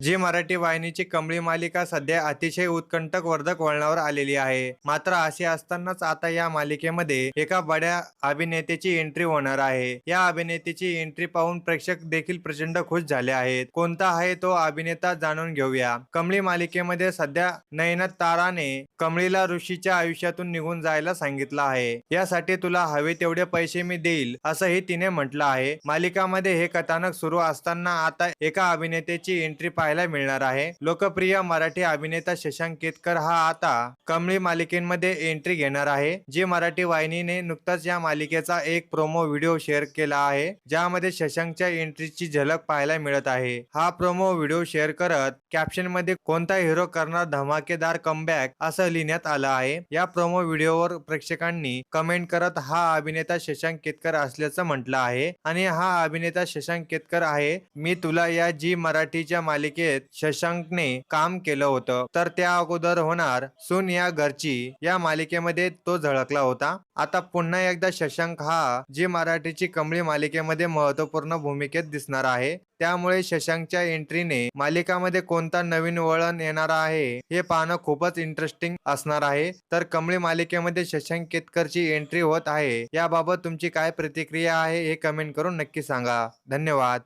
जी मराठी वाहिनीची कमळी मालिका सध्या अतिशय उत्कंठवर्धक वळणावर आलेली आहे. मात्र असे असतानाच आता या मालिकेमध्ये एका बड्या अभिनेत्याची एंट्री होणार आहे. या अभिनेत्याची एंट्री पाहून प्रेक्षक देखील प्रचंड खुश झाले आहेत. कोणता आहे तो अभिनेता जाणून घेऊया. कमळी मालिकेमध्ये सध्या नयनताराने कमळीला ऋषीच्या आयुष्यातून निघून जायला सांगितलं आहे. यासाठी तुला हवे तेवढे पैसे मी देईल असंही तिने म्हटलं आहे. मालिकामध्ये हे कथानक सुरू असताना आता एका अभिनेत्याची एंट्री पाहायला मिळणार आहे. लोकप्रिय मराठी अभिनेता शशांक केतकर हा आता कमळी मालिकेमध्ये एंट्री घेणार आहे. जी मराठी वाहिनीने नुकताच या मालिकेचा एक प्रोमो व्हिडिओ शेअर केला आहे, ज्यामध्ये शशांकच्या एंट्रीची झलक पाहायला मिळत आहे. हा प्रोमो व्हिडिओ शेअर करत कॅप्शन मध्ये कोणता हिरो करणार धमाकेदार कमबॅक असं लिहिण्यात आलं आहे. या प्रोमो व्हिडिओवर प्रेक्षकांनी कमेंट करत हा अभिनेता शशांक केतकर असल्याचं म्हटलं आहे आणि हा अभिनेता शशांक केतकर आहे. मी तुला या जी मराठीच्या मालिकेत शशांकने काम केलं होतं, तर त्या अगोदर होणार सून या घरची या मालिकेमध्ये तो झळकला होता. आता पुन्हा एकदा शशांक हा जी मराठीची कमळी मालिकेमध्ये महत्वपूर्ण भूमिकेत दिसणार आहे. त्यामुळे शशांकच्या एंट्रीने मालिकामध्ये कोणता नवीन वळण येणार आहे हे पाहणं खूपच इंटरेस्टिंग असणार आहे. तर कमळी मालिकेमध्ये शशांक केतकरची एंट्री होत आहे, याबाबत तुमची काय प्रतिक्रिया आहे हे कमेंट करून नक्की सांगा. धन्यवाद.